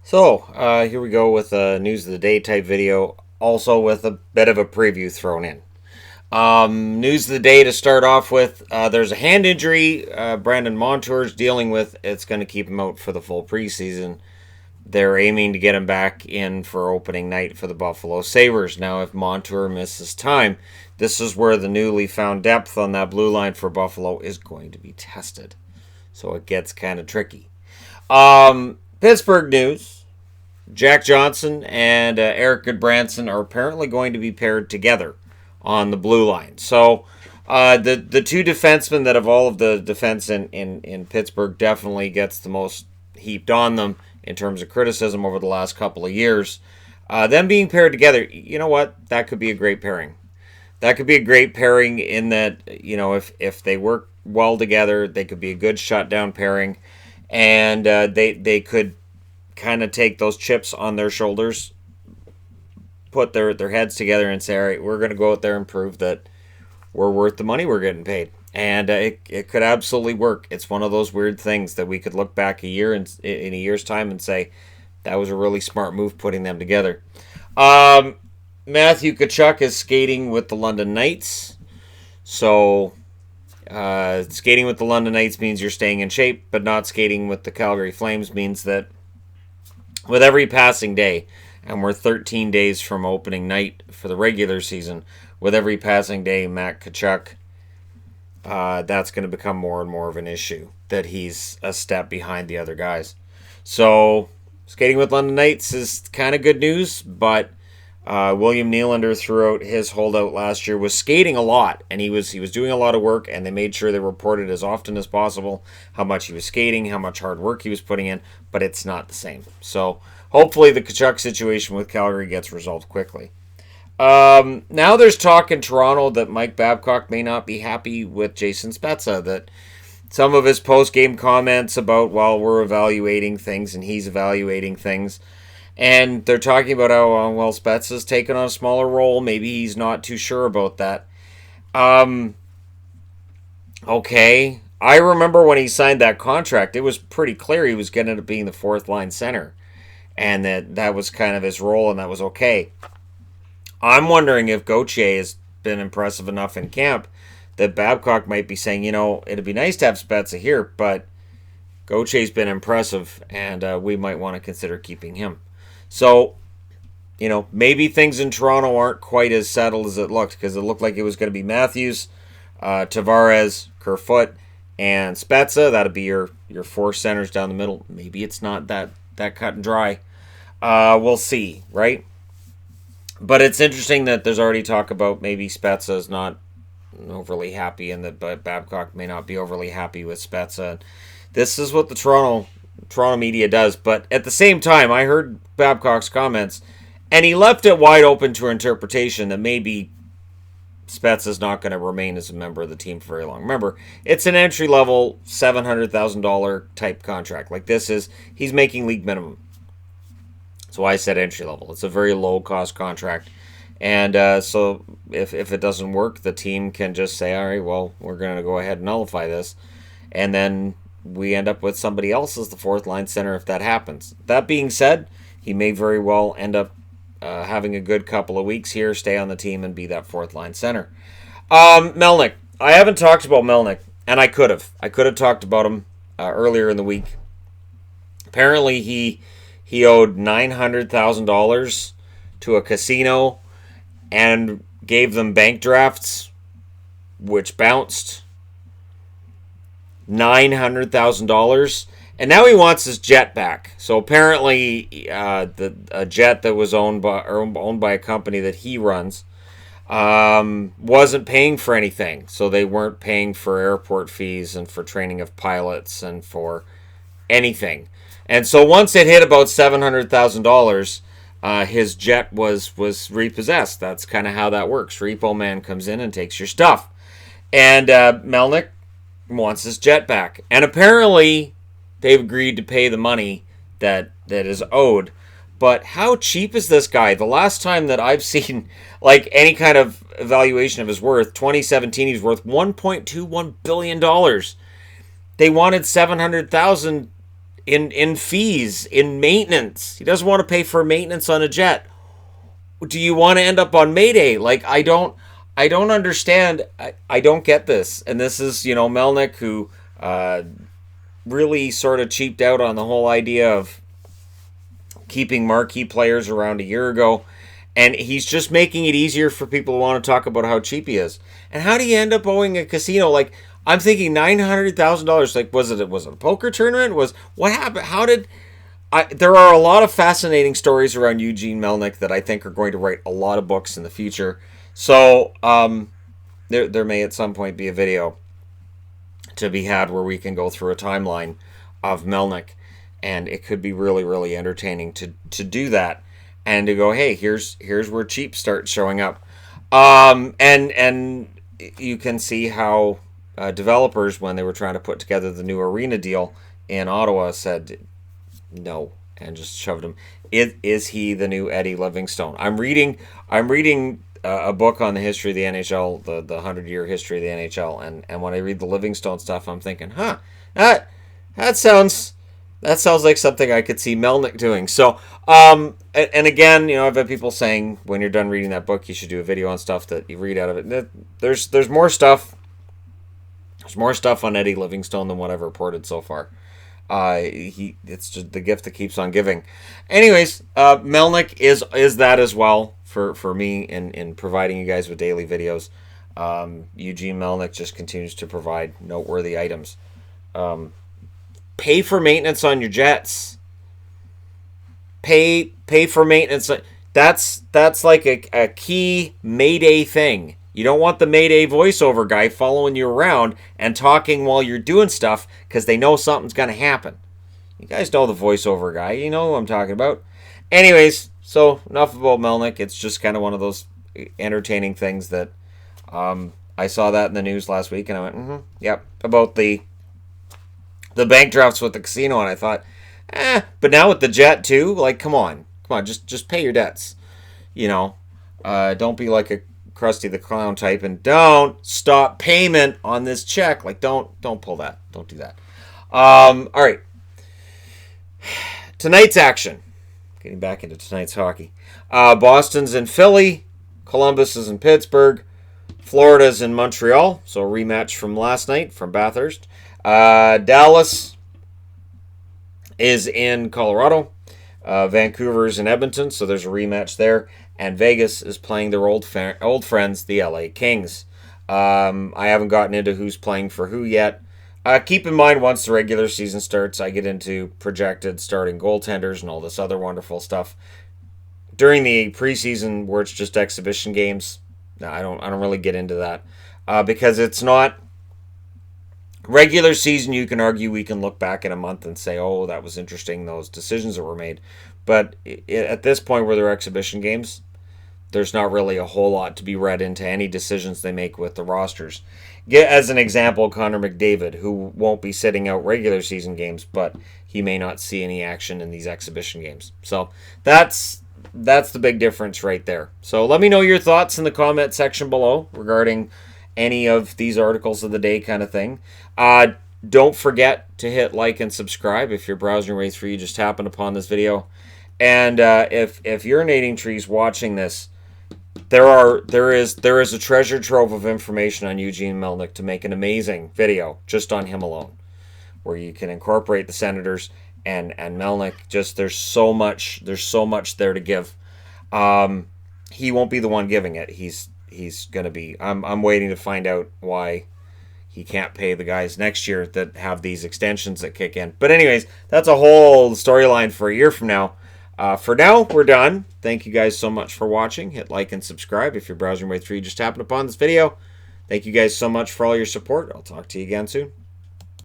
Here we go with a news of the day type video, also with a bit of a preview thrown in. News of the day to start off with, there's a hand injury Brandon Montour's dealing with. It's going to keep him out for the full preseason. They're aiming to get him back in for opening night for the Buffalo Sabres. Now, if Montour misses time, this is where the newly found depth on that blue line for Buffalo is going to be tested. So it gets kind of tricky. Pittsburgh news. Jack Johnson and Eric Goodbranson are apparently going to be paired together on the blue line. So the two defensemen that have all of the defense in Pittsburgh definitely gets the most heaped on them in terms of criticism over the last couple of years. Them being paired together, you know what? That could be a great pairing. That could be a great pairing in that, if they work well together, they could be a good shutdown pairing. And they could kind of take those chips on their shoulders, put their heads together and say, all right, we're going to go out there and prove that we're worth the money we're getting paid. And it could absolutely work. It's one of those weird things that we could look back a year in a year's time and say, that was a really smart move putting them together. Matthew Tkachuk is skating with the London Knights. So skating with the London Knights means you're staying in shape, but not skating with the Calgary Flames means that with every passing day, and we're 13 days from opening night for the regular season, with every passing day, Matt Tkachuk, that's going to become more and more of an issue, that he's a step behind the other guys. So, skating with London Knights is kind of good news, but William Nylander, throughout his holdout last year, was skating a lot, and he was doing a lot of work, and they made sure they reported as often as possible how much he was skating, how much hard work he was putting in, but it's not the same. So hopefully the Tkachuk situation with Calgary gets resolved quickly. Now there's talk in Toronto that Mike Babcock may not be happy with Jason Spezza, that some of his post-game comments about, well, we're evaluating things and he's evaluating things. And they're talking about how, well, Spezza's taken on a smaller role. Maybe he's not too sure about that. Okay. I remember when he signed that contract, it was pretty clear he was going to end up being the fourth line center. And that was kind of his role, and that was okay. I'm wondering if Gauthier has been impressive enough in camp that Babcock might be saying, it'd be nice to have Spezza here, but Gauthier's been impressive, and we might want to consider keeping him. So, maybe things in Toronto aren't quite as settled as it looked, because it looked like it was going to be Matthews, Tavares, Kerfoot, and Spezza. That'd be your four centers down the middle. Maybe it's not that cut and dry. We'll see, right? But it's interesting that there's already talk about maybe Spezza is not overly happy, and that Babcock may not be overly happy with Spezza. This is what the Toronto media does, but at the same time, I heard Babcock's comments, and he left it wide open to interpretation that maybe Spezza's not going to remain as a member of the team for very long. Remember, it's an entry-level $700,000 type contract. Like this is, he's making league minimum. So I said entry-level. It's a very low-cost contract. And so if it doesn't work, the team can just say, all right, well, we're going to go ahead and nullify this. And then we end up with somebody else as the fourth line center if that happens. That being said, he may very well end up having a good couple of weeks here, stay on the team, and be that fourth line center. Melnyk. I haven't talked about Melnyk, and I could have. I could have talked about him earlier in the week. Apparently, he owed $900,000 to a casino and gave them bank drafts, which bounced $900,000, and now he wants his jet back. So apparently, a jet that was owned by a company that he runs wasn't paying for anything. So they weren't paying for airport fees and for training of pilots and for anything. And so once it hit about $700,000, his jet was repossessed. That's kind of how that works. Repo man comes in and takes your stuff, and Melnyk wants his jet back. And apparently they've agreed to pay the money that is owed. But how cheap is this guy? The last time that I've seen like any kind of evaluation of his worth, 2017, he was worth $1.21 billion. They wanted $700,000 in fees, in maintenance. He doesn't want to pay for maintenance on a jet. Do you want to end up on Mayday? Like, I don't understand. I don't get this. And this is, Melnyk, who really sort of cheaped out on the whole idea of keeping marquee players around a year ago. And he's just making it easier for people who want to talk about how cheap he is. And how do you end up owing a casino? Like, I'm thinking $900,000. Like, was it a poker tournament? What happened? How did... there are a lot of fascinating stories around Eugene Melnyk that I think are going to write a lot of books in the future. So, there may at some point be a video to be had where we can go through a timeline of Melnyk. And it could be really, really entertaining to do that. And to go, hey, here's where cheap starts showing up. And you can see how developers, when they were trying to put together the new arena deal in Ottawa, said no and just shoved him. Is he the new Eddie Livingstone? I'm reading a book on the history of the NHL, the 100-year history of the NHL, and when I read the Livingstone stuff, I'm thinking, that sounds like something I could see Melnyk doing. So, and again, I've had people saying when you're done reading that book, you should do a video on stuff that you read out of it. There's more stuff. There's more stuff on Eddie Livingstone than what I've reported so far. It's just the gift that keeps on giving. Anyways, Melnyk is that as well for me in providing you guys with daily videos. Eugene Melnyk just continues to provide noteworthy items. Pay for maintenance on your jets. Pay for maintenance. That's like a key Mayday thing. You don't want the Mayday voiceover guy following you around and talking while you're doing stuff because they know something's going to happen. You guys know the voiceover guy. You know who I'm talking about. Anyways, so enough about Melnyk. It's just kind of one of those entertaining things that I saw that in the news last week and I went, yep, about the bank drafts with the casino, and I thought, but now with the jet too, like, come on, just pay your debts, don't be like a Krusty the Clown type, and don't stop payment on this check. Like, don't pull that, don't do that. All right, tonight's action. Getting back into tonight's hockey. Boston's in Philly, Columbus is in Pittsburgh, Florida's in Montreal. So a rematch from last night from Bathurst. Dallas is in Colorado. Vancouver's in Edmonton, so there's a rematch there. And Vegas is playing their old friends, the LA Kings. I haven't gotten into who's playing for who yet. Keep in mind, once the regular season starts, I get into projected starting goaltenders and all this other wonderful stuff. During the preseason, where it's just exhibition games, no, I don't really get into that because it's not. Regular season, you can argue we can look back in a month and say, oh, that was interesting, those decisions that were made. But at this point where they're exhibition games, there's not really a whole lot to be read into any decisions they make with the rosters. Get as an example, Connor McDavid, who won't be sitting out regular season games, but he may not see any action in these exhibition games. So that's the big difference right there. So let me know your thoughts in the comment section below regarding any of these articles of the day kind of thing. Don't forget to hit like and subscribe if you're browsing your way through, you just happened upon this video. And if Urinating Tree's watching this, there is a treasure trove of information on Eugene Melnyk to make an amazing video just on him alone, where you can incorporate the Senators and Melnyk. Just there's so much there to give. He won't be the one giving it. He's gonna be. I'm waiting to find out why he can't pay the guys next year that have these extensions that kick in. But anyways, that's a whole storyline for a year from now. For now, we're done. Thank you guys so much for watching. Hit like and subscribe if you're browsing your way through. You just happened upon this video. Thank you guys so much for all your support. I'll talk to you again soon.